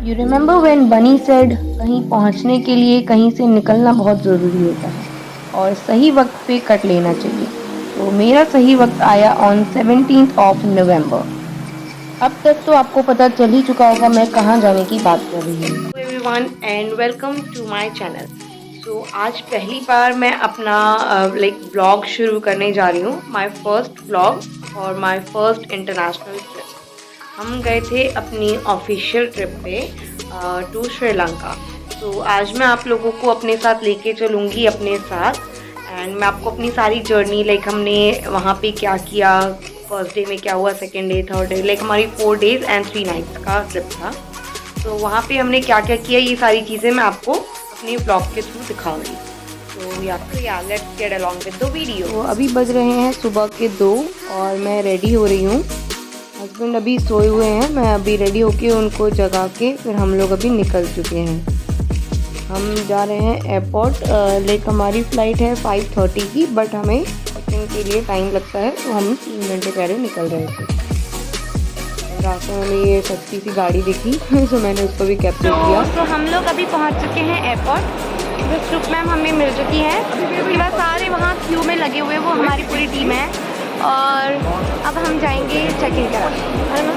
You remember when बनी said कहीं पहुंचने के लिए कहीं से निकलना बहुत ज़रूरी होता है और सही वक्त पे कट लेना चाहिए। तो मेरा सही वक्त आया ऑन 17th ऑफ नवंबर। अब तक तो आपको पता चल ही चुका होगा मैं कहाँ जाने की बात कर रही हूँ। Hello everyone and welcome to my channel. So आज पहली बार मैं अपना ब्लॉग शुरू करने जा रही हूँ, माय फर्स्ट ब्लॉग और माय फर्स्ट इंटरनेशनल ट्रिप। हम गए थे अपनी ऑफिशियल ट्रिप पे टू श्रीलंका। तो आज मैं आप लोगों को अपने साथ लेके चलूँगी अपने साथ एंड मैं आपको अपनी सारी जर्नी हमने वहाँ पे क्या किया, फर्स्ट डे में क्या हुआ, सेकेंड डे, थर्ड डे, हमारी 4 days एंड 3 nights का ट्रिप था। तो वहाँ पे हमने क्या क्या किया ये सारी चीज़ें मैं आपको अपने ब्लॉग के थ्रू दिखाऊंगी। तो या let's get along with the video. तो अभी बज रहे हैं सुबह के 2 और मैं रेडी हो रही हूँ। हस्बैंड अभी सोए हुए हैं, मैं अभी रेडी होके उनको जगा के फिर हम लोग अभी निकल चुके हैं। हम जा रहे हैं एयरपोर्ट। हमारी फ़्लाइट है 5:30 की, बट हमें चेकिंग के लिए टाइम लगता है तो हम 3 घंटे पहले निकल रहे थे। रास्ते में हमें ये सस्ती सी गाड़ी दिखी तो मैंने उसको भी कैप्चर किया। तो हम लोग अभी पहुंच चुके हैं एयरपोर्ट। विश्रुप मैम हमें मिल चुकी हैं, उसके बाद सारे वहाँ क्यू में लगे हुए वो हमारी पूरी टीम है और अब हम जाएंगे चेक इन करा, है ना।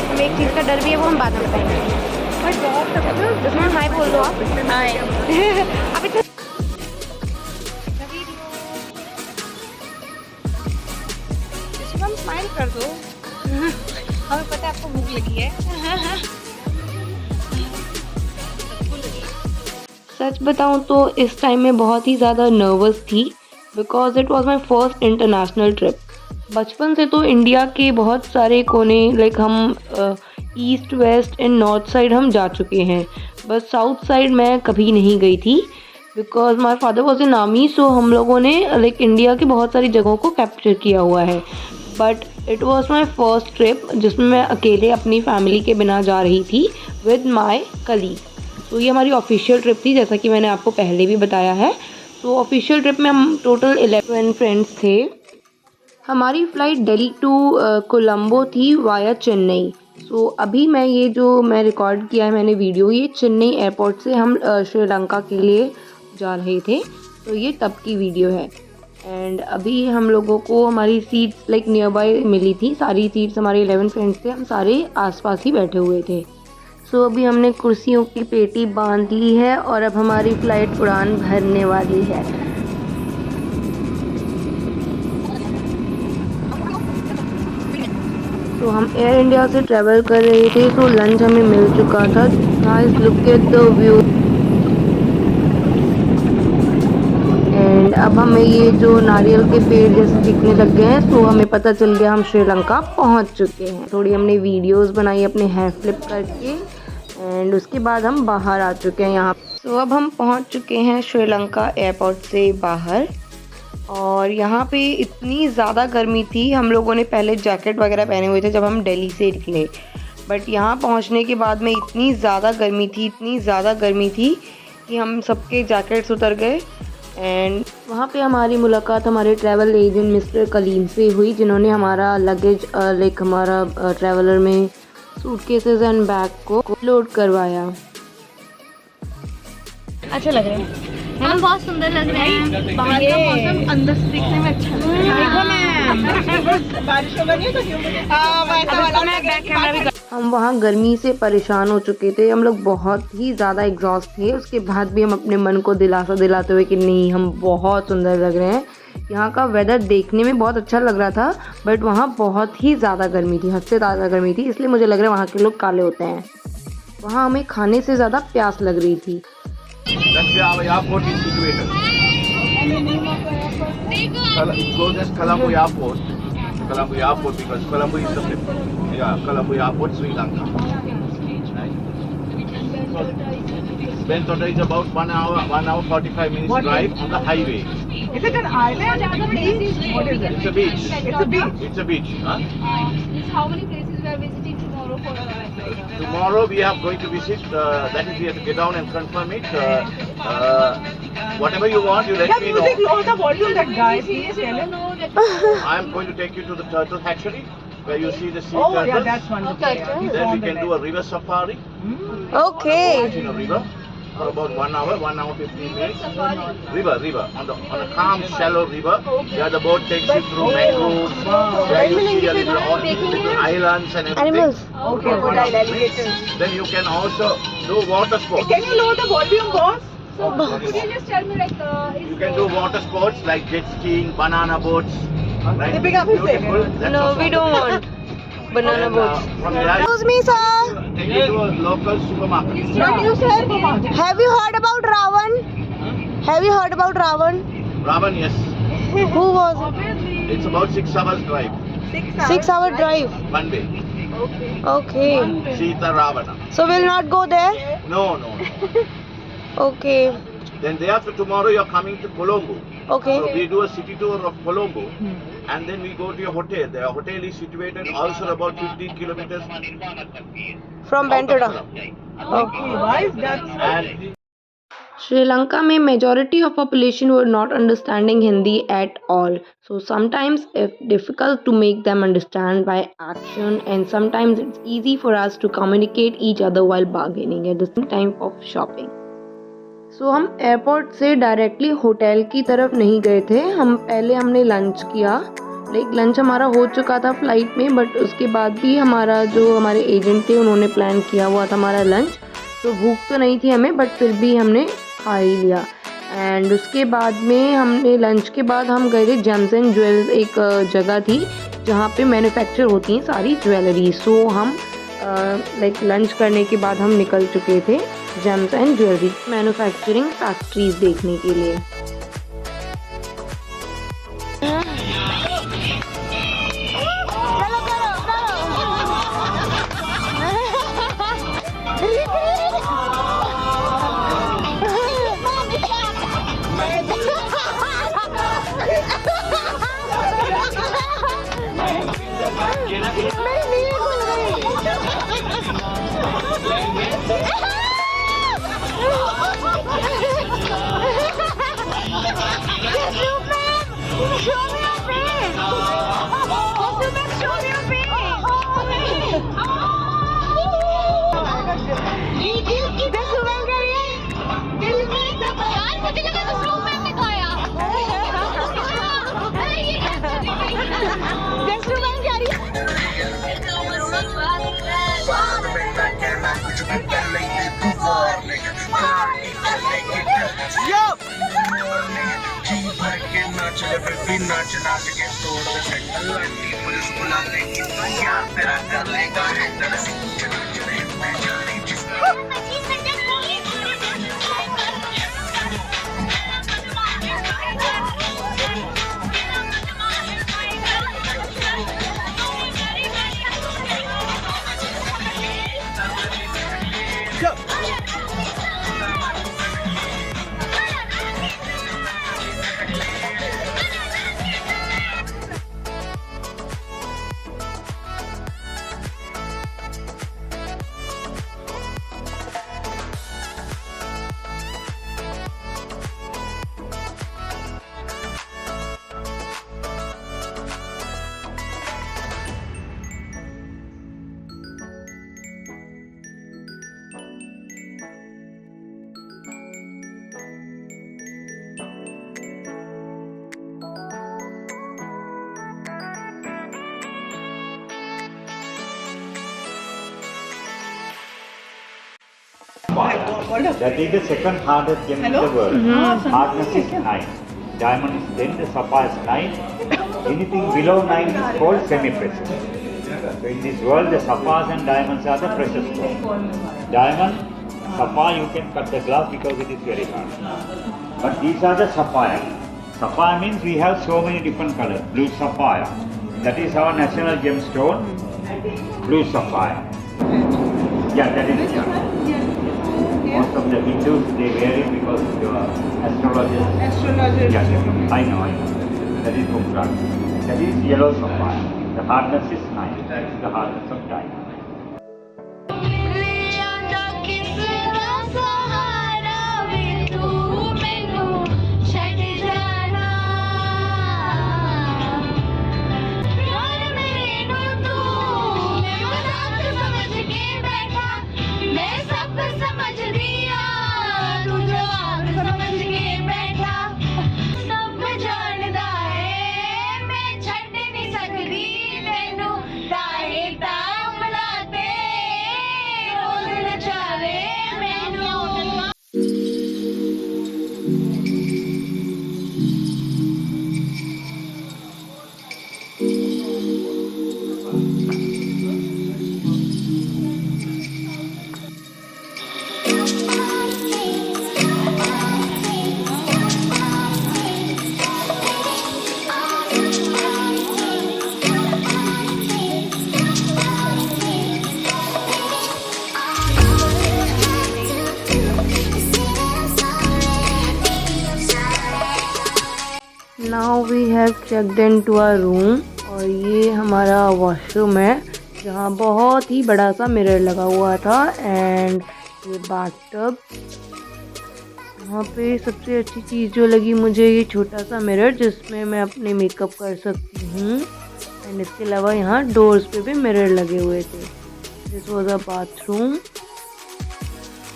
हमें एक चीज़ का डर भी है, वो हम बाद में बताएंगे। उसमें हाय बोल दो आप। हाय अभी तो हम स्माइल कर दो हमें पता है आपको भूख लगी है। सच बताऊं तो इस टाइम में बहुत ही ज़्यादा नर्वस थी because it was my first international trip. बचपन से तो इंडिया के बहुत सारे कोने हम east west and north side हम जा चुके हैं, बस साउथ साइड मैं कभी नहीं गई थी because my father was in army. So हम लोगों ने इंडिया की बहुत सारी जगहों को कैप्चर किया हुआ है, but it was my first trip जिसमें मैं अकेले अपनी फैमिली के बिना जा रही थी विद माई कलीग। तो ये हमारी ऑफिशियल ट्रिप थी जैसा कि मैंने आपको पहले भी बताया है। तो ऑफिशियल ट्रिप में हम टोटल 11 फ्रेंड्स थे। हमारी फ़्लाइट दिल्ली टू कोलंबो थी वाया चेन्नई। सो अभी मैं रिकॉर्ड किया है मैंने वीडियो, ये चेन्नई एयरपोर्ट से हम श्रीलंका के लिए जा रहे थे, तो ये तब की वीडियो है। एंड अभी हम लोगों को हमारी सीट्स नियर बाय मिली थी, सारी सीट्स हमारे 11 फ्रेंड्स थे, हम सारे आसपास ही बैठे हुए थे। सो अभी हमने कुर्सियों की पेटी बांध ली है और अब हमारी फ़्लाइट उड़ान भरने वाली है। तो हम एयर इंडिया से ट्रैवल कर रहे थे, तो लंच हमें मिल चुका था। Guys look at the view. And अब हमें ये जो नारियल के पेड़ जैसे दिखने लग गए हैं, तो हमें पता चल गया हम श्रीलंका पहुंच चुके हैं। थोड़ी हमने वीडियोस बनाई अपने हैंड फ्लिप करके एंड उसके बाद हम बाहर आ चुके हैं यहाँ। तो अब हम पहुंच चुके हैं श्रीलंका एयरपोर्ट से बाहर और यहाँ पे इतनी ज़्यादा गर्मी थी, हम लोगों ने पहले जैकेट वगैरह पहने हुए थे जब हम दिल्ली से निकले, बट यहाँ पहुँचने के बाद में इतनी ज़्यादा गर्मी थी कि हम सबके जैकेट्स उतर गए। एंड वहाँ पे हमारी मुलाकात हमारे ट्रैवल एजेंट मिस्टर कलीम से हुई, जिन्होंने हमारा लगेज हमारा ट्रैवलर में सूटकेसेस एंड बैग को लोड करवाया। अच्छा लग रहा है, हम बहुत सुंदर लग रहे हैं। बाहर का मौसम अंदर से दिखने में अच्छा लग रहा है। बारिश होगा नहीं तो हम वहाँ गर्मी से परेशान हो चुके थे, हम लोग बहुत ही ज़्यादा एग्जॉस्ट थे। उसके बाद भी हम अपने मन को दिलासा दिलाते हुए कि नहीं हम बहुत सुंदर लग रहे हैं। यहाँ का वेदर देखने में बहुत अच्छा लग रहा था, बट वहाँ बहुत ही ज़्यादा गर्मी थी, हद से ज़्यादा गर्मी थी, इसलिए मुझे लग रहा है वहाँ के लोग काले होते हैं। वहाँ हमें खाने से ज़्यादा प्यास लग रही थी। That's where our airport is situated. It's closest Colombo Airport. Colombo Airport because Colombo is Colombo Airport, Sri Lanka. Right? Bentota is about 1 hour 45 minutes drive on the highway. Is it an island or a beach? What is it? It's a beach. It's a beach. It's a beach. Huh? How many places we are visiting tomorrow for Tomorrow we are going to visit. That is, we have to get down and confirm it. Whatever you want, you let me know. Music lower the volume, that guy. Please tell him. I am going to take you to the turtle hatchery. where you see the sea Oh, yeah, turtles. that's wonderful. Okay. Yeah. Then we can do a river safari Okay. in a river for about 1 hour, 15 minutes. River, on a calm, shallow river, where the boat takes you through mangroves, where you see a little islands and everything. Animals. Okay, crocodile, alligators. Then you can also do water sports. Can you lower the volume, boss? Could you just tell me like You can do water sports like jet skiing, banana boats. Right? Keeping up his Beautiful. level. That's No, also we don't want banana Then, boats. from there, Excuse me, sir. take you to a local supermarket. What do you say? Have you heard about Ravan? Have you heard about Ravan? Ravan, yes. Who was it? It's about 6 hours drive. 6 hour drive. One way. Okay. Sita Ravana. So we'll not go there? No. Okay. Then day after tomorrow you're coming to Colombo. So Okay. we do a city tour of Colombo and then we go to your hotel. The hotel is situated also about 15 kilometers From out of Ventura. Colombo. Okay, why is that? And Sri Lanka में majority of population were not understanding Hindi at all. So sometimes it's difficult to make them understand by action, and sometimes it's easy for us to communicate each other while bargaining at the same time of shopping. So हम airport से directly hotel की तरफ नहीं गए थे. हमने lunch किया. Lunch हमारा हो चुका था फ्लाइट में, बट उसके बाद भी हमारे एजेंट थे उन्होंने प्लान किया हुआ था हमारा लंच. तो भूख तो नहीं थी हमें, बट फिर भी हमने खा ही लिया. एंड उसके बाद में हमने लंच के बाद हम गए थे जेम्स एंड ज्वेल्स. एक जगह थी जहाँ पे मैन्युफैक्चर होती हैं सारी ज्वेलरी. सो हम लंच करने के बाद हम निकल चुके थे James and jewellery manufacturing factories देखने के लिए. That is the second hardest gem in the world. Hardness is 9. Diamond is 10, the sapphire is 9. Anything below 9 is called semi-precious. So in this world, the sapphires and diamonds are the precious stones. Diamond, sapphire, you can cut the glass because it is very hard. But these are the sapphire. Sapphire means we have so many different colors. Blue sapphire. That is our national gemstone. Blue sapphire. Yeah, that is most of the Hindus, they wear it because astrologers. Yeah, I know. That is Mukra. That is yellow sapphire. The hardness is 9. That is the hardness of diamond. अब समझ लिया तू जो आप समझ के बैठा सब जानदा है मैं छड़ नहीं सकदी तेनू ताहे ताम लाते रोज नचावे मैनू now we have checked in to our room और ये हमारा वॉशरूम है जहाँ बहुत ही बड़ा सा मिरर लगा हुआ था एंड ये बाथटब। यहाँ पे सबसे अच्छी चीज़ जो लगी मुझे ये छोटा सा मिरर जिसमें मैं अपने मेकअप कर सकती हूँ एंड इसके अलावा यहाँ डोर्स पे भी मिरर लगे हुए थे। This was a bathroom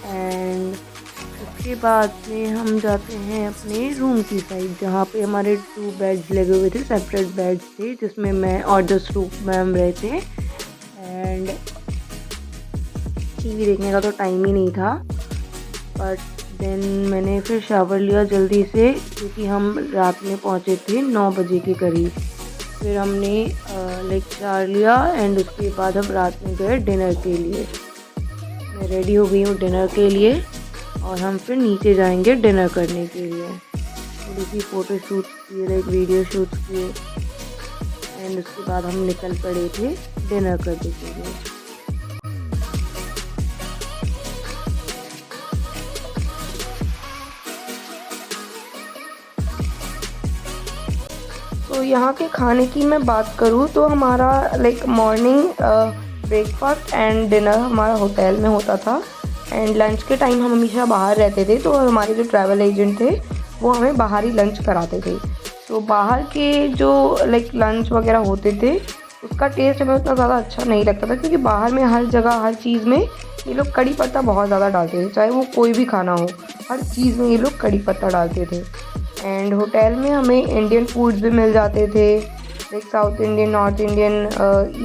and उसके बाद में हम जाते हैं अपने रूम की साइड जहाँ पे हमारे 2 बेड्स लगे हुए थे, सेपरेट बेड्स थे जिसमें मैं और जसरूप मैम रहे थे एंड टीवी देखने का तो टाइम ही नहीं था। बट देन मैंने फिर शावर लिया जल्दी से क्योंकि हम रात में पहुँचे थे 9 बजे के करीब। फिर हमने लेक्चर लिया एंड उसके बाद हम रात में गए डिनर के लिए। मैं रेडी हो गई हूँ डिनर के लिए और हम फिर नीचे जाएंगे डिनर करने के लिए। थोड़ी सी फ़ोटो शूट किए, लाइक वीडियो शूट किए एंड उसके बाद हम निकल पड़े थे डिनर करने के लिए। तो यहाँ के खाने की मैं बात करूँ तो हमारा like morning breakfast and dinner हमारा होटल में होता था एंड लंच के टाइम हम हमेशा बाहर रहते थे तो हमारे जो ट्रैवल एजेंट थे वो हमें बाहर ही लंच कराते थे। तो बाहर के जो लाइक लंच वगैरह होते थे उसका टेस्ट हमें उतना ज़्यादा अच्छा नहीं लगता था क्योंकि बाहर में हर जगह हर चीज़ में ये लोग कड़ी पत्ता बहुत ज़्यादा डालते थे, चाहे वो कोई भी खाना हो हर चीज़ में ये लोग कड़ी पत्ता डालते थे। एंड होटल में हमें इंडियन फूड्स भी मिल जाते थे, like south Indian, north Indian,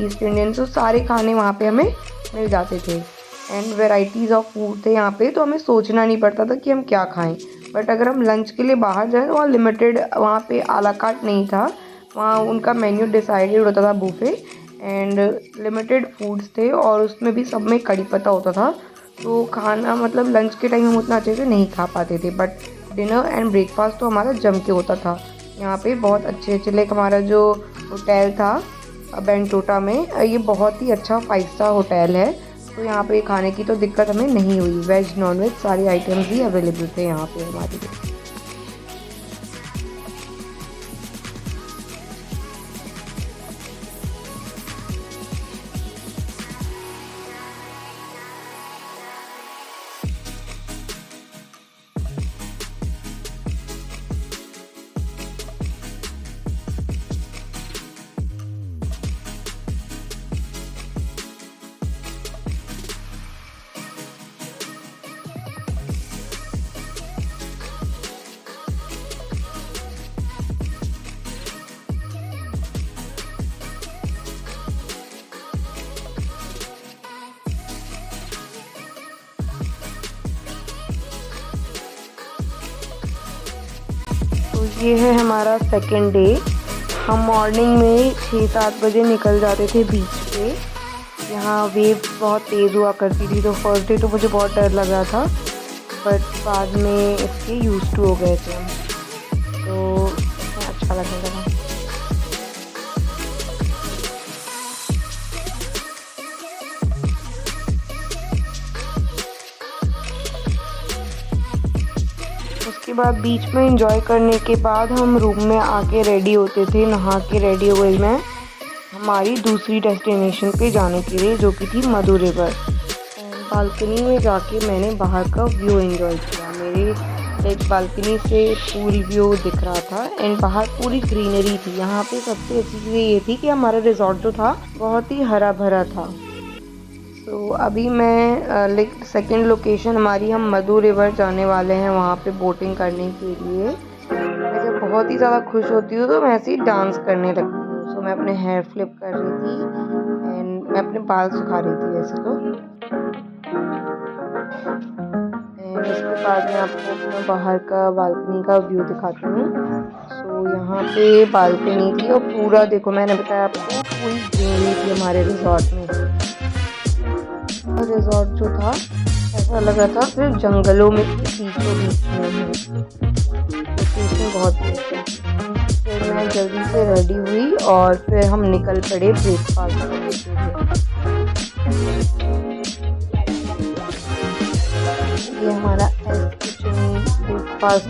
east Indian, तो सारे खाने वहाँ पे हमें मिल जाते थे एंड वेराइटीज़ ऑफ फूड थे यहाँ पे, तो हमें सोचना नहीं पड़ता था कि हम क्या खाएं। बट अगर हम लंच के लिए बाहर जाएं तो वहाँ लिमिटेड, वहाँ पे आला कार्ट नहीं था, वहाँ उनका मेन्यू डिसाइडेड होता था बुफे एंड लिमिटेड फूड्स थे और उसमें भी सब में कड़ी पत्ता होता था। तो खाना मतलब लंच के टाइम हम उतना अच्छे से नहीं खा पाते थे, बट डिनर एंड ब्रेकफास्ट तो हमारा जम के होता था यहाँ पे। बहुत अच्छे लाइक हमारा जो होटल था बेंटोटा में, ये बहुत ही अच्छा 5 स्टार होटल है, तो यहाँ पे खाने की तो दिक्कत हमें नहीं हुई। वेज नॉन वेज सारी आइटम्स ही अवेलेबल थे यहाँ पे हमारे लिए। ये है हमारा सेकेंड डे। हम मॉर्निंग में 6-7 बजे निकल जाते थे बीच पे। यहाँ वेव बहुत तेज़ हुआ करती थी, तो फर्स्ट डे तो मुझे बहुत डर लग रहा था, बट बाद में इसके यूज़ टू हो गए थे हम, तो अच्छा लगने लगा। उसके बाद बीच में एंजॉय करने के बाद हम रूम में आके रेडी होते थे। नहा के रेडी हो गई मैं हमारी दूसरी डेस्टिनेशन पे जाने के लिए, जो कि थी मधु रिवर। बालकनी में जाके मैंने बाहर का व्यू एंजॉय किया। मेरे एक बालकनी से पूल व्यू दिख रहा था एंड बाहर पूरी ग्रीनरी थी। यहाँ पे सबसे अच्छी चीज़ ये थी कि हमारा रिजॉर्ट जो था बहुत ही हरा भरा था। तो अभी मैं लाइक सेकंड लोकेशन हमारी, हम मधु रिवर जाने वाले हैं वहाँ पे बोटिंग करने के लिए। मैं जब बहुत ही ज़्यादा खुश होती हूँ तो मैं ऐसे ही डांस करने लगती हूँ। सो मैं अपने हेयर फ्लिप कर रही थी एंड मैं अपने बाल सुखा रही थी वैसे तो। एंड इसके बाद मैं आपको अपना बाहर का बालकनी का व्यू दिखाती हूँ। सो यहाँ पे बालकनी थी और पूरा देखो, मैंने बताया आपको पूरी ग्रीनरी थी हमारे रिजॉर्ट में। रिजॉर्ट जो था ऐसा लग रहा था सिर्फ जंगलों में बीचों बीच में है। लोकेशन बहुत बेस्ट है। फिर मैं जल्दी से रेडी हुई और फिर हम निकल पड़े ब्रेकफास्ट करने के लिए। ये हमारा एस किचन ब्रेकफास्ट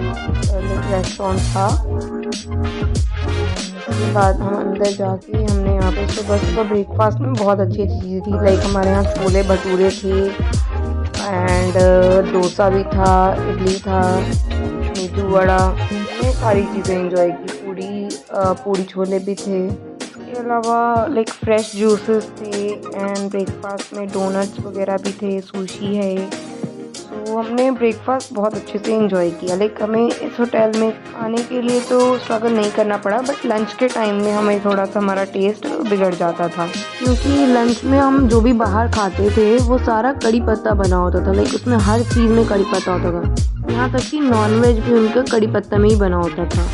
रेस्टोरेंट था। उसके बाद हम अंदर जाके हमने यहाँ पे सुबह ब्रेकफास्ट में बहुत अच्छी चीज़ थी। लाइक हमारे यहाँ छोले भटूरे थे एंड डोसा भी था, इडली था, मेदू वड़ा, ये सारी चीज़ें एंजॉय की। पूरी छोले भी थे। इसके अलावा लाइक फ्रेश जूसेस थे एंड ब्रेकफास्ट में डोनट्स वगैरह भी थे, सुशी है। तो हमने ब्रेकफास्ट बहुत अच्छे से एंजॉय किया। लाइक हमें इस होटल में आने के लिए तो स्ट्रगल नहीं करना पड़ा, बट लंच के टाइम में हमें थोड़ा सा हमारा टेस्ट बिगड़ जाता था, क्योंकि लंच में हम जो भी बाहर खाते थे वो सारा कड़ी पत्ता बना होता था। लाइक उसमें हर चीज़ में कड़ी पत्ता होता था, यहाँ तक कि नॉनवेज भी उनका कड़ी पत्ता में ही बना होता था।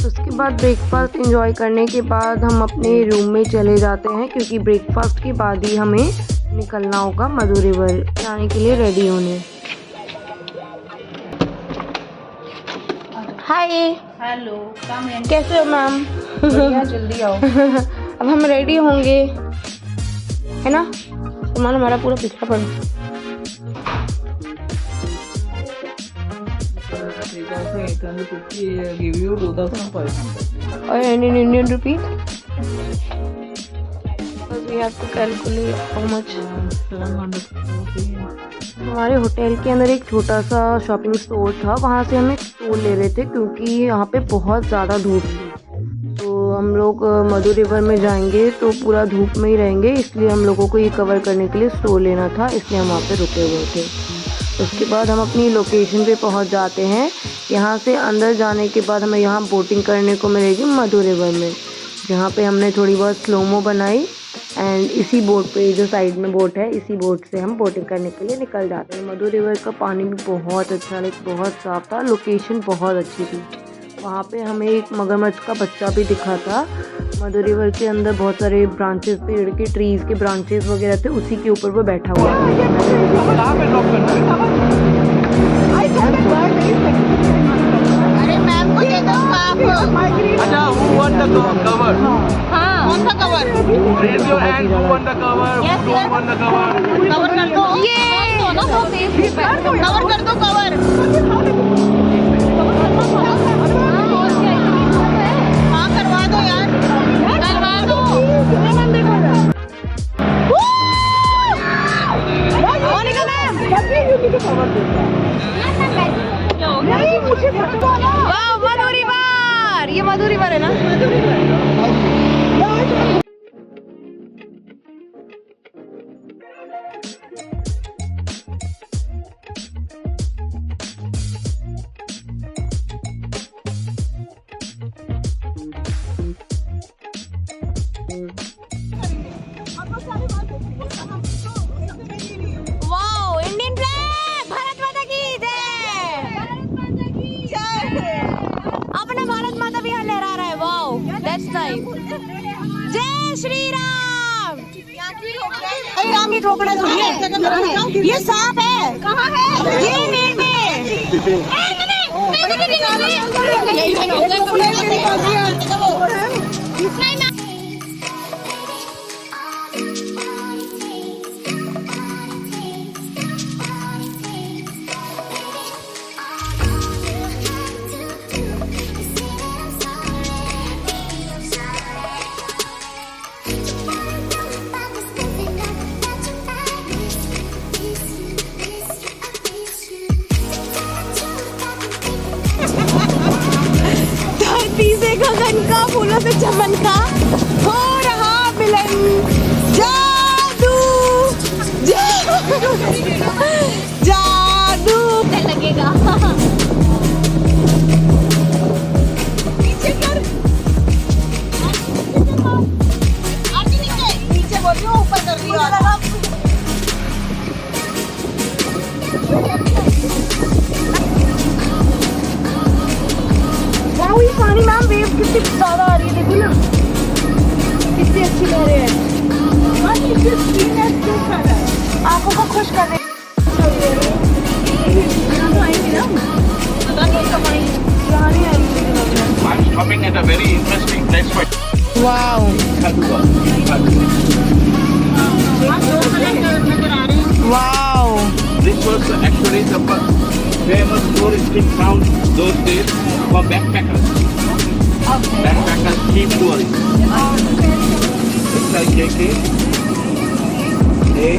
उसके बाद ब्रेकफास्ट एंजॉय करने के बाद हम अपने रूम में चले जाते हैं, क्योंकि ब्रेकफास्ट के बाद ही हमें निकलना होगा मधु रिवर जाने के लिए रेडी होने। हाय, हेलो, कम इन। कैसे हो मैम? बढ़िया, जल्दी आओ। अब हम रेडी होंगे, है ना? सामान हमारा पूरा पिछड़ा पड़ा। Give you 2,500. और in Indian rupees, because we have to calculate how much. 700. हमारे होटल के अंदर एक छोटा सा शॉपिंग स्टोर था, वहाँ से हम एक स्टोल ले रहे थे क्योंकि यहाँ पे बहुत ज़्यादा धूप थी। तो हम लोग मधु रिवर में जाएंगे तो पूरा धूप में ही रहेंगे, इसलिए हम लोगों को ये कवर करने के लिए स्टोल लेना था, इसलिए हम वहाँ पे रुके हुए थे। उसके बाद हम अपनी लोकेशन पे पहुँच जाते हैं। यहाँ से अंदर जाने के बाद हमें यहाँ बोटिंग करने को मिलेगी मधु रिवर में, जहाँ पे हमने थोड़ी बहुत स्लोमो बनाई एंड इसी बोट पे, जो साइड में बोट है, इसी बोट से हम बोटिंग करने के लिए निकल जाते हैं। मधु रिवर का पानी भी बहुत अच्छा, लाइक बहुत साफ था, लोकेशन बहुत अच्छी थी। वहाँ पे हमें एक मगरमच्छ का बच्चा भी दिखा था। मधु रिवर के अंदर बहुत सारे ब्रांचेस, पेड़ के ट्रीज़ के ब्रांचेस वगैरह थे, उसी के ऊपर वो बैठा हुआ अरे मैम को दे दो आप। अच्छा, who want the cover? हाँ, कौन सा cover? Raise your hand. Who want the cover? Yes, Who yes. don't want the cover? Cover कर दो। ये तो ना वो फेसबुक पे कवर कर दो, कवर। हाँ, करवा दो यार, करवा दो। मोनिका मैम, वाह, मधु रिवर, ये मधु रिवर है ना? नहीं क्रोकोडाइल ये सांप है। कहाँ है? ये नीड में। धरती से गगन का, फूलों से चमन का हो रहा मिलन। जादू जादू लगेगा। नीचे कर, नीचे बोल रही हूँ, ऊपर कर रही हूँ। वाओ, ये पानी मैम वेव कितनी ज्यादा आ रही है, देखो ना कितनी अच्छी लहरें हैं। आंखों को खुश कर रही है। I'm stopping at a very interesting place for wow wow, This was actually the famous touristic town those days for backpackers. Backpackers keep touring. It's like JK, A,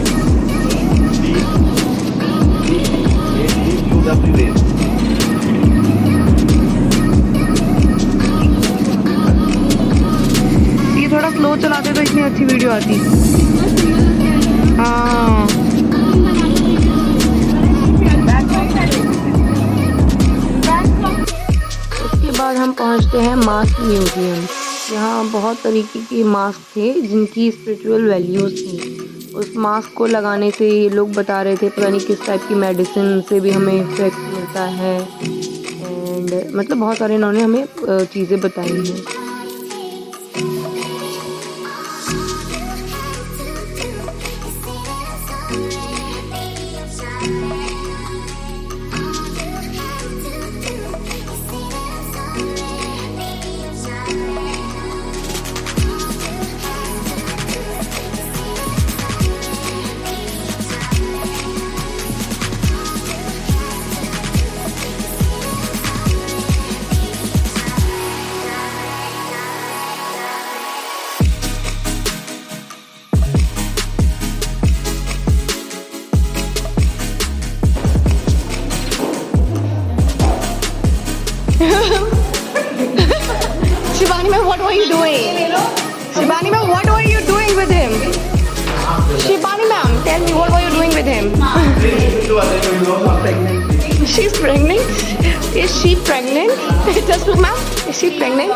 D, D, A, D, U, W, A. ये थोड़ा slow चलाते तो इतनी अच्छी video आती। हाँ, उसके बाद हम पहुंचते हैं मास्क म्यूजियम। यहाँ बहुत तरीके के मास्क थे जिनकी स्पिरिचुअल वैल्यूज थी। उस मास्क को लगाने से ये लोग बता रहे थे पता नहीं किस टाइप की मेडिसिन से भी हमें इफेक्ट मिलता है, एंड मतलब बहुत सारे इन्होंने हमें चीज़ें बताई हैं। Shivani ma'am, what were you doing? Shivani ma'am, what were you doing with him? Shivani ma'am, tell me, what were you doing with him? She's pregnant? Is she pregnant? Just look ma'am, is she pregnant?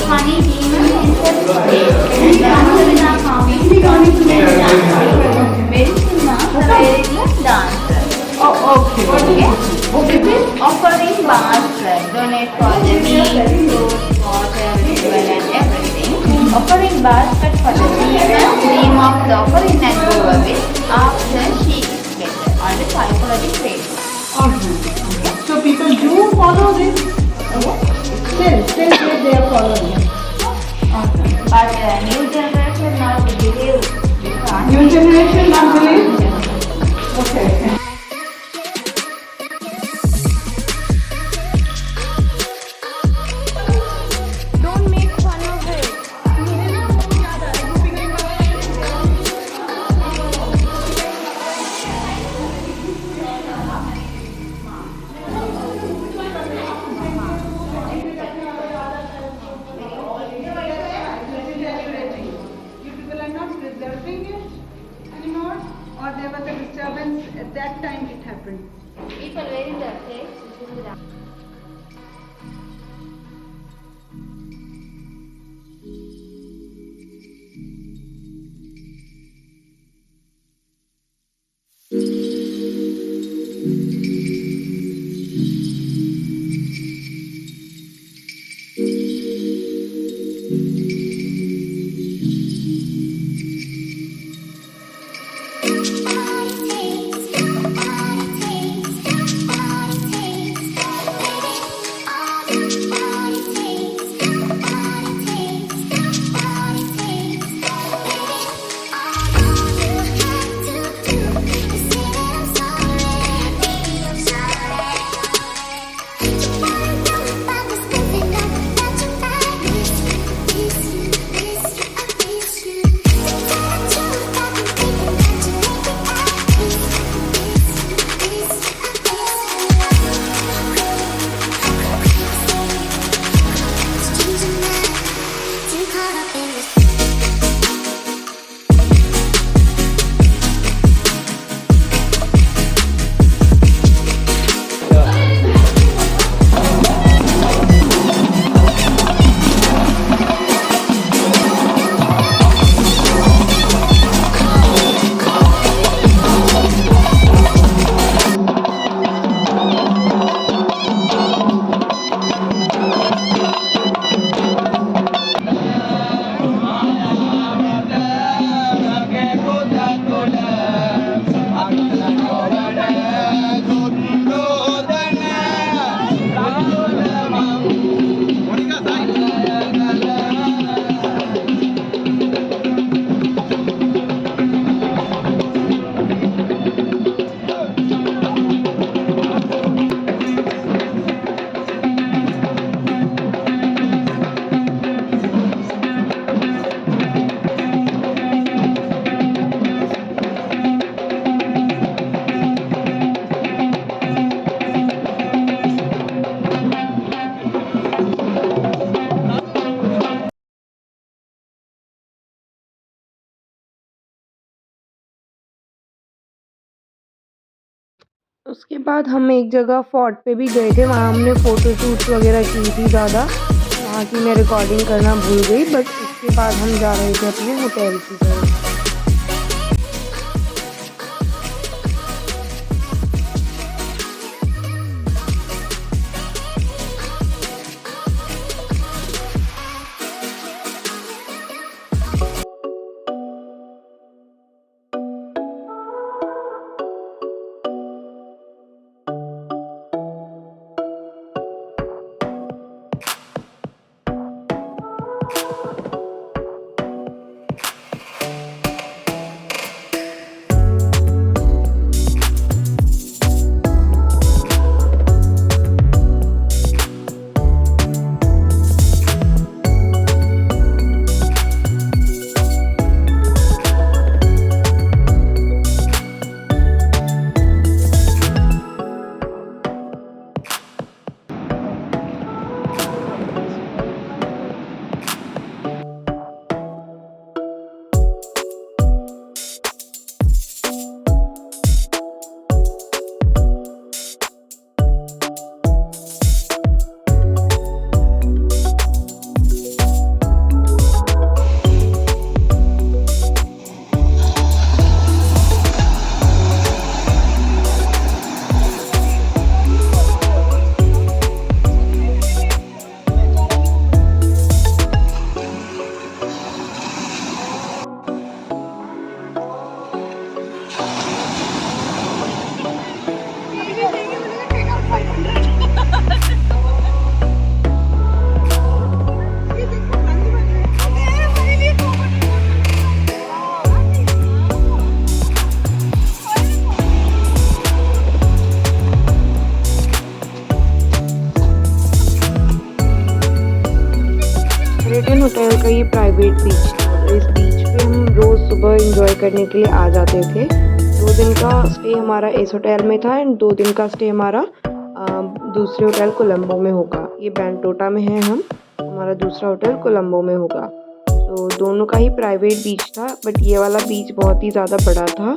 Honey demon is the state. Dancer. Oh, okay. Offering basket, donate for the needs, food, water, fuel and everything. Offering basket for the demon, dream of the offering and go away after she is better on the psychological phase. So people do follow this? Still they are following. But new generation not believe. New generation not believe? Okay. Don't make fun of it. You people are not preserving it anymore, or there was a disturbance at that time it happened. People wearing the face. उसके बाद हम एक जगह fort पे भी गए थे, वहाँ हमने फ़ोटो शूट्स वगैरह की थी ज़्यादा, वहाँ की मैं रिकॉर्डिंग करना भूल गई। बट उसके बाद हम जा रहे थे अपने होटल की तरफ। शेरेटन होटल का ये प्राइवेट बीच था, तो इस बीच पे हम रोज़ सुबह एंजॉय करने के लिए आ जाते थे। 2 दिन का स्टे हमारा इस होटल में था एंड 2 दिन का स्टे हमारा दूसरे होटल कोलंबो में होगा। ये बैंटोटा में है हम, हमारा दूसरा होटल कोलंबो में होगा। तो दोनों का ही प्राइवेट बीच था, बट ये वाला बीच बहुत ही ज़्यादा बड़ा था।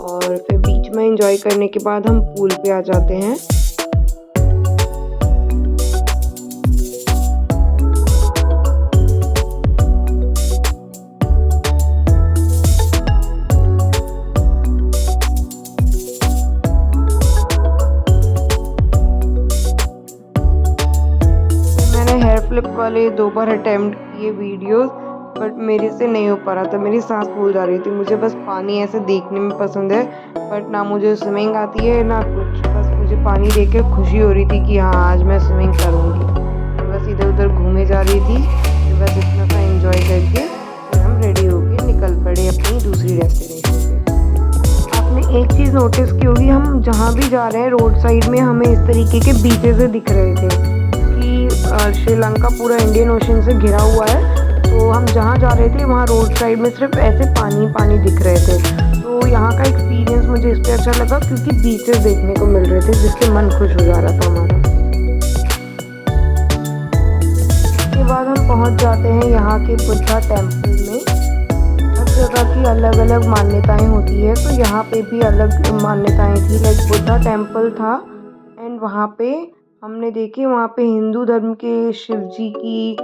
और फिर बीच में एंजॉय करने के बाद हम पूल पे आ जाते हैं। फ्लिप वाले 2 बार अटेम्प्ट किए वीडियोस, बट मेरे से नहीं हो पा रहा था, मेरी सांस फूल जा रही थी। मुझे बस पानी ऐसे देखने में पसंद है, बट ना मुझे स्विमिंग आती है ना कुछ। बस मुझे पानी देख के खुशी हो रही थी कि हाँ आज मैं स्विमिंग करूँगी। मैं बस इधर उधर घूमे जा रही थी, फिर बस इतना सा एंजॉय करके फिर हम रेडी होके निकल पड़े अपनी दूसरी डेस्टिनेशन पे। आपने एक चीज़ नोटिस की होगी, हम जहाँ भी जा रहे हैं रोड साइड में हमें इस तरीके के बीचेस दिख रहे थे। श्रीलंका पूरा इंडियन ओशन से घिरा हुआ है, तो हम जहाँ जा रहे थे वहाँ रोड साइड में सिर्फ ऐसे पानी पानी दिख रहे थे। तो यहाँ का एक्सपीरियंस मुझे इसलिए अच्छा लगा क्योंकि बीचेस देखने को मिल रहे थे, जिससे मन खुश हो जा रहा था हमारा। उसके बाद हम पहुँच जाते हैं यहाँ के बुद्धा टेम्पल में। हर जगह की अलग अलग मान्यताएं होती है, तो यहाँ पे भी अलग मान्यताएं थी। लाइक बुद्धा टेम्पल था एंड वहाँ पे हमने देखी, वहाँ पे हिंदू धर्म के शिव जी की,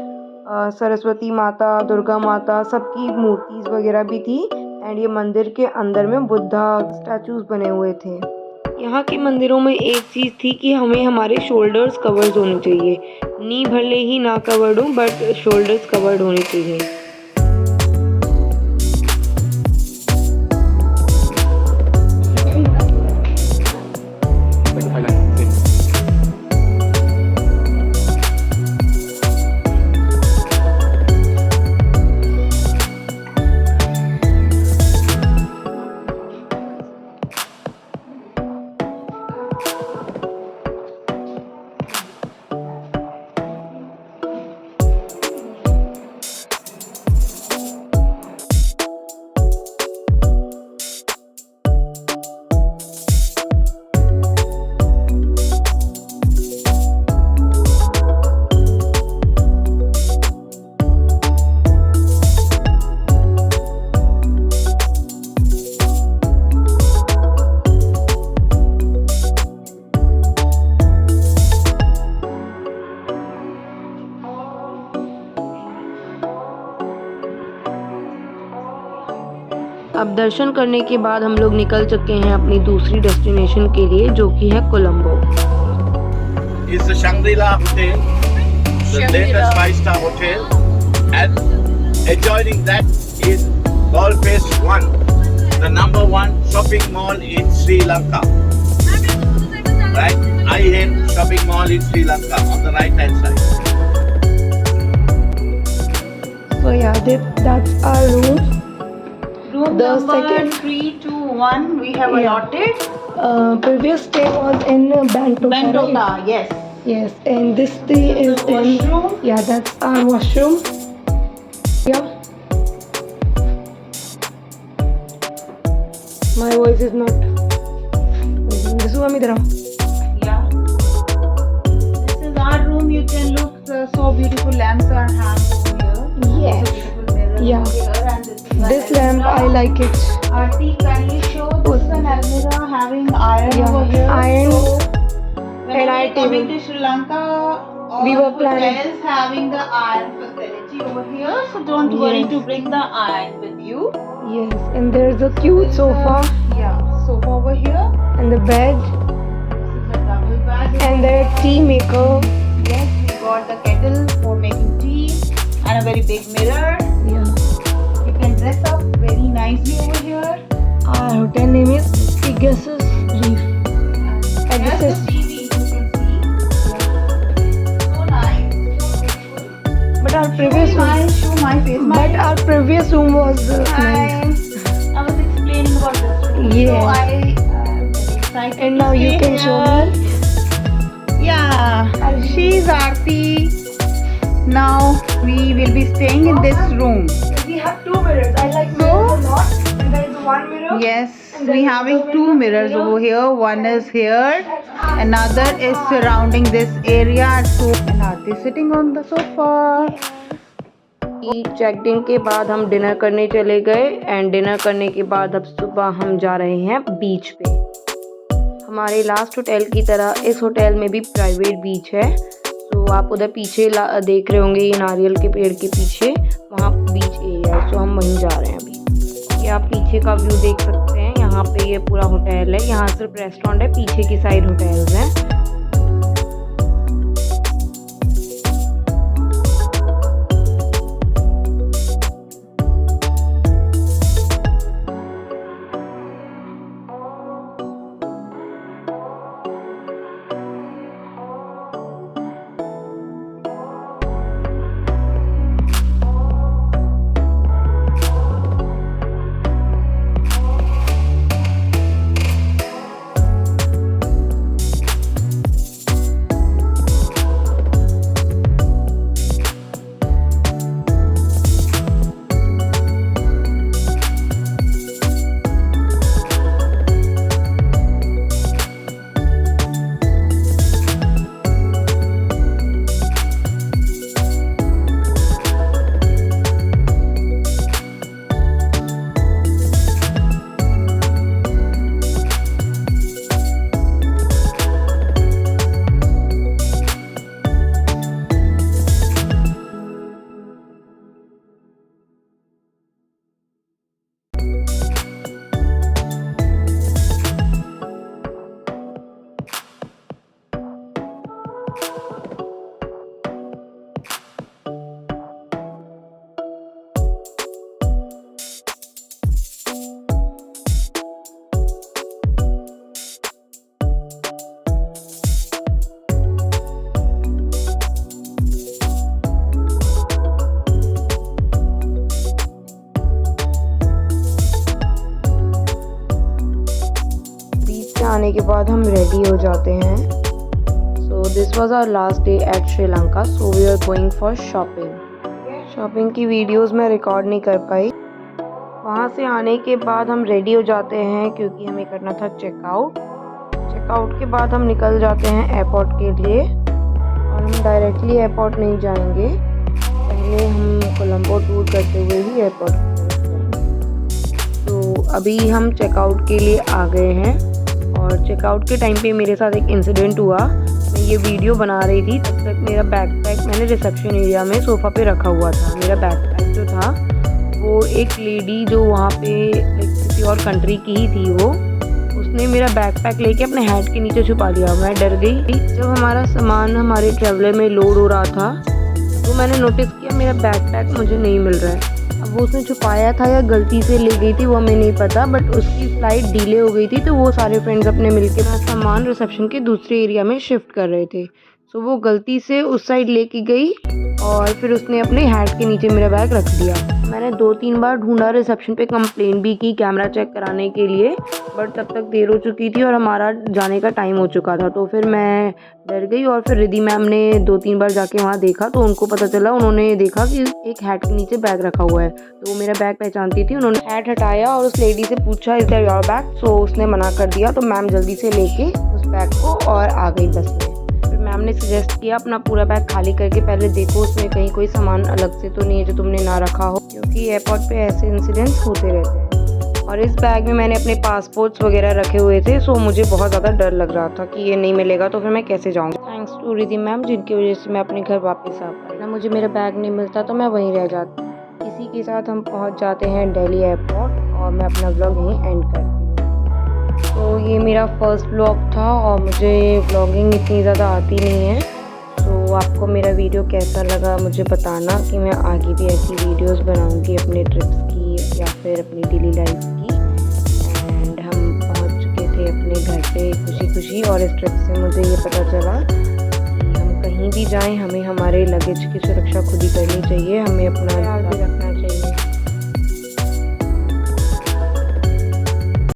सरस्वती माता, दुर्गा माता, सबकी मूर्तिज वगैरह भी थी। एंड ये मंदिर के अंदर में बुद्धा स्टैचूज बने हुए थे। यहाँ के मंदिरों में एक चीज़ थी कि हमें हमारे शोल्डर्स कवर्ड होने चाहिए। नी भले ही ना कवर्ड हो, बट शोल्डर्स कवर्ड होने चाहिए। अब दर्शन करने के बाद हम लोग निकल चुके हैं अपनी दूसरी डेस्टिनेशन के लिए, जो कि है Colombo. It's the Shangri-La Hotel, the latest 5-star hotel, and adjoining that is Golf Face 1, the #1 shopping mall in Sri Lanka. Right? IN shopping mall in Sri Lanka on the right hand side. So yeah, that's our room. Room The number second- 321 we have Yeah. allotted. Previous stay was in Bangkok. Bangkok, yes. Yes, and this stay is in. Washroom. Yeah, that's our washroom. Yeah. My voice is not. This is Amidra. Yeah. This is our room. You can look. So beautiful lamps are hung over here. Yes. So beautiful mirrors Yeah. over here. And this is This lamp I like it. Aarti, can you show this an almirah having iron Yeah, over here? iron. So, when And we our are coming table. to Sri Lanka, all We were planning- hotels having the iron facility over here. So don't worry Yes. to bring the iron with you. Yes, and there's a cute sofa Yeah, sofa over here. and the bed, This is a double bed. and there's tea maker. Yes, we got the kettle for making tea and a very big mirror. Yeah. You can dress up very nicely over here. Our hotel name is Pegasus Reef. And this the is- TV you can see. So nice, so beautiful. But our previous room, Show my face. but our previous room was nice. I was explaining about this room. Yeah. So I am very excited. And now to you stay can show here. me. Yeah, she's Aarti. Now we will be staying in this room. We have two mirrors. I like mirrors a lot. And there is one mirror. Yes, we having two mirrors over here. One is here, another is surrounding this area. So, and Aarti sitting on the sofa. Check in के बाद हम dinner करने चले गए, and dinner करने के बाद अब सुबह हम जा रहे हैं बीच पे। हमारे लास्ट होटल की तरह इस होटल में भी प्राइवेट बीच है। तो आप उधर पीछे देख रहे होंगे, ये नारियल के पेड़ के पीछे वहाँ बीच एरिया है। तो हम वहीं जा रहे हैं अभी। ये आप पीछे का व्यू देख सकते हैं। यहाँ पे ये पूरा होटल है, यहाँ सिर्फ रेस्टोरेंट है, पीछे की साइड होटल्स हैं। आने के बाद हम रेडी हो जाते हैं। So this was our last day at Sri Lanka, so we are going for shopping की वीडियोस मैं रिकॉर्ड नहीं कर पाई। वहाँ से आने के बाद हम रेडी हो जाते हैं क्योंकि हमें करना था चेकआउट के बाद हम निकल जाते हैं एयरपोर्ट के लिए, और हम डायरेक्टली एयरपोर्ट नहीं जाएंगे, पहले हम कोलंबो टूर करते हुए ही एयरपोर्ट जाएंगे। तो अभी हम चेकआउट के लिए आ गए हैं, और चेकआउट के टाइम पे मेरे साथ एक इंसिडेंट हुआ। मैं ये वीडियो बना रही थी, तब तक मेरा बैकपैक मैंने रिसेप्शन एरिया में सोफ़ा पे रखा हुआ था। मेरा बैकपैक जो था वो एक लेडी जो वहाँ पे किसी और कंट्री की ही थी वो। उसने मेरा बैकपैक लेके अपने हेड के नीचे छुपा लिया। मैं डर गई। जब हमारा सामान हमारे ट्रैवलर में लोड हो रहा था तो मैंने नोटिस किया मेरा बैकपैक मुझे नहीं मिल रहा है। अब वो उसने छुपाया था या गलती से ले गई थी वो हमें नहीं पता, बट उसकी फ़्लाइट डिले हो गई थी तो वो सारे फ्रेंड्स अपने मिलके सामान रिसेप्शन के दूसरे एरिया में शिफ्ट कर रहे थे। सो वो गलती से उस साइड लेके गई और फिर उसने अपने हैट के नीचे मेरा बैग रख दिया। मैंने 2-3 बार ढूंढा, रिसेप्शन पे कंप्लेन भी की कैमरा चेक कराने के लिए, बट तब तक देर हो चुकी थी और हमारा जाने का टाइम हो चुका था। तो फिर मैं डर गई और फिर रिद्धि मैम ने 2-3 बार जाके वहाँ देखा तो उनको पता चला, उन्होंने देखा कि एक हैट के नीचे बैग रखा हुआ है। तो वो मेरा बैग पहचानती थी, उन्होंने हैट हटाया और उस लेडी से पूछा इज़ दैट योर बैग? सो उसने मना कर दिया। तो मैम जल्दी से लेके उस बैग को और आ गई बस में। मैम ने सजेस्ट किया अपना पूरा बैग खाली करके पहले देखो उसमें कहीं कोई सामान अलग से तो नहीं है जो तुमने ना रखा हो, क्योंकि एयरपोर्ट पे ऐसे इंसिडेंट्स होते रहते हैं। और इस बैग में मैंने अपने पासपोर्ट्स वगैरह रखे हुए थे, सो मुझे बहुत ज़्यादा डर लग रहा था कि ये नहीं मिलेगा तो फिर मैं कैसे जाऊँगी। थैंक्स टू रिद्धि मैम जिनकी वजह से मैं अपने घर वापस आ पाई। ना मुझे मेरा बैग नहीं मिलता तो मैं वहीं रह जाती। इसी के साथ हम पहुँच जाते हैं दिल्ली एयरपोर्ट और मैं अपना व्लॉग यहीं एंड करती हूँ। तो ये मेरा फर्स्ट व्लॉग था और मुझे व्लॉगिंग इतनी ज़्यादा आती नहीं है, तो आपको मेरा वीडियो कैसा लगा मुझे बताना कि मैं आगे भी ऐसी वीडियोस बनाऊंगी अपने ट्रिप्स की या फिर अपनी डेली लाइफ की। एंड हम पहुंच चुके थे अपने घर पे खुशी खुशी और इस ट्रिप से मुझे ये पता चला कि हम कहीं भी जाएं हमें हमारे लगेज की सुरक्षा खुद ही करनी चाहिए। हमें अपना